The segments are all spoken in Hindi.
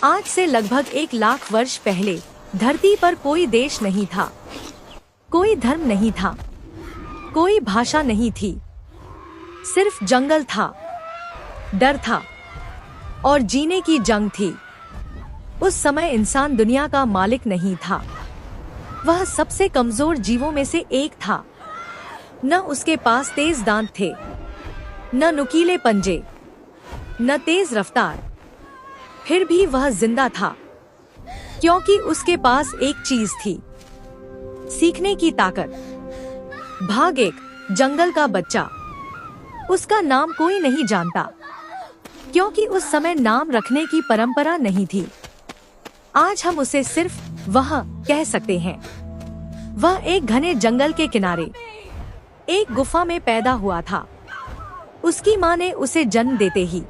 आज से लगभग 1 लाख वर्ष पहले धरती पर कोई देश नहीं था, कोई धर्म नहीं था, कोई भाषा नहीं थी, सिर्फ जंगल था, डर था और जीने की जंग थी। उस समय इंसान दुनिया का मालिक नहीं था, वह सबसे कमजोर जीवों में से एक था। न उसके पास तेज दांत थे, न नुकीले पंजे, न तेज रफ्तार। फिर भी वह जिंदा था, क्योंकि उसके पास एक चीज थी, सीखने की ताकत। भाग एक जंगल का बच्चा। उसका नाम कोई नहीं जानता, क्योंकि उस समय नाम रखने की परंपरा नहीं थी। आज हम उसे सिर्फ वह कह सकते हैं। वह एक घने जंगल के किनारे एक गुफा में पैदा हुआ था। उसकी माँ ने उसे जन्म देते ही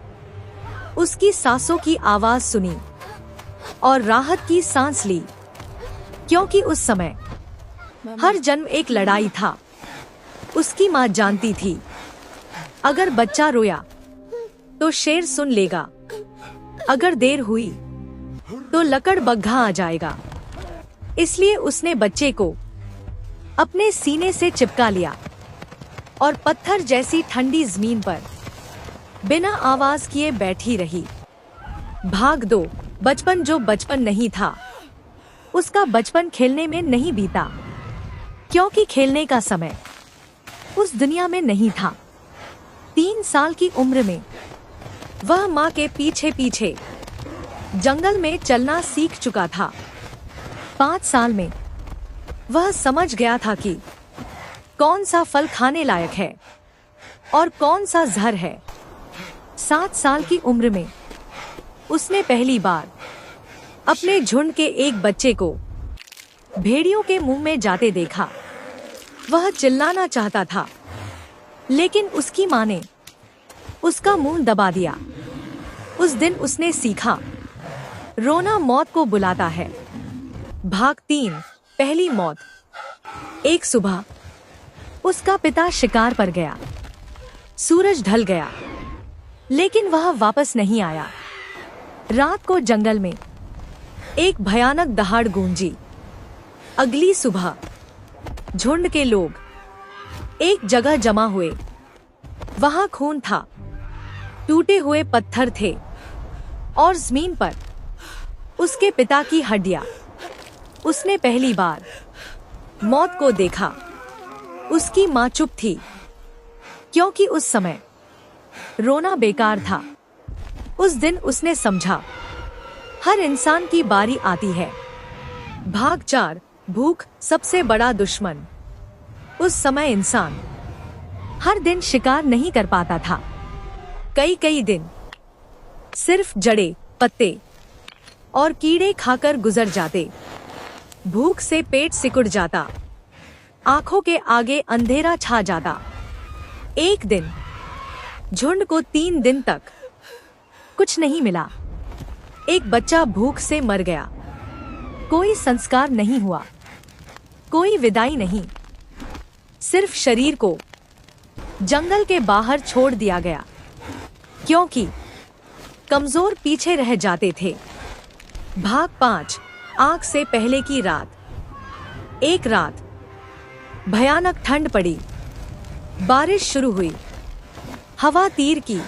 उसकी सांसों की आवाज सुनी और राहत की सांस ली, क्योंकि उस समय हर जन्म एक लड़ाई था। उसकी माँ जानती थी, अगर बच्चा रोया तो शेर सुन लेगा, अगर देर हुई तो लकड़बग्घा आ जाएगा। इसलिए उसने बच्चे को अपने सीने से चिपका लिया और पत्थर जैसी ठंडी जमीन पर बिना आवाज किए बैठी रही। भाग दो बचपन। जो बचपन नहीं था, उसका बचपन खेलने में नहीं बीता, क्योंकि खेलने का समय उस दुनिया में नहीं था। 3 साल की उम्र में वह माँ के पीछे पीछे जंगल में चलना सीख चुका था। 5 साल में वह समझ गया था कि कौन सा फल खाने लायक है और कौन सा जहर है। 7 साल की उम्र में उसने पहली बार अपने झुंड के एक बच्चे को भेड़ियों के मुंह में जाते देखा। वह चिल्लाना चाहता था, लेकिन उसकी माँ ने उसका मुंह दबा दिया। उस दिन उसने सीखा, रोना मौत को बुलाता है। भाग 3 पहली मौत। एक सुबह उसका पिता शिकार पर गया। सूरज ढल गया, लेकिन वह वापस नहीं आया। रात को जंगल में एक भयानक दहाड़ गूंजी। अगली सुबह झुंड के लोग एक जगह जमा हुए। वहां खून था, टूटे हुए पत्थर थे और जमीन पर उसके पिता की हड्डियां। उसने पहली बार मौत को देखा। उसकी माँ चुप थी, क्योंकि उस समय रोना बेकार था। उस दिन उसने समझा, हर इंसान की बारी आती है। भाग 4 भूख सबसे बड़ा दुश्मन। उस समय इंसान हर दिन शिकार नहीं कर पाता था। कई दिन सिर्फ जड़े, पत्ते और कीड़े खाकर गुजर जाते। भूख से पेट सिकुड़ जाता, आंखों के आगे अंधेरा छा जाता। एक दिन झुंड को 3 दिन तक कुछ नहीं मिला। एक बच्चा भूख से मर गया। कोई संस्कार नहीं हुआ, कोई विदाई नहीं। सिर्फ शरीर को जंगल के बाहर छोड़ दिया गया, क्योंकि कमजोर पीछे रह जाते थे। भाग 5 आग से पहले की रात। एक रात भयानक ठंड पड़ी। बारिश शुरू हुई, हवा तीर की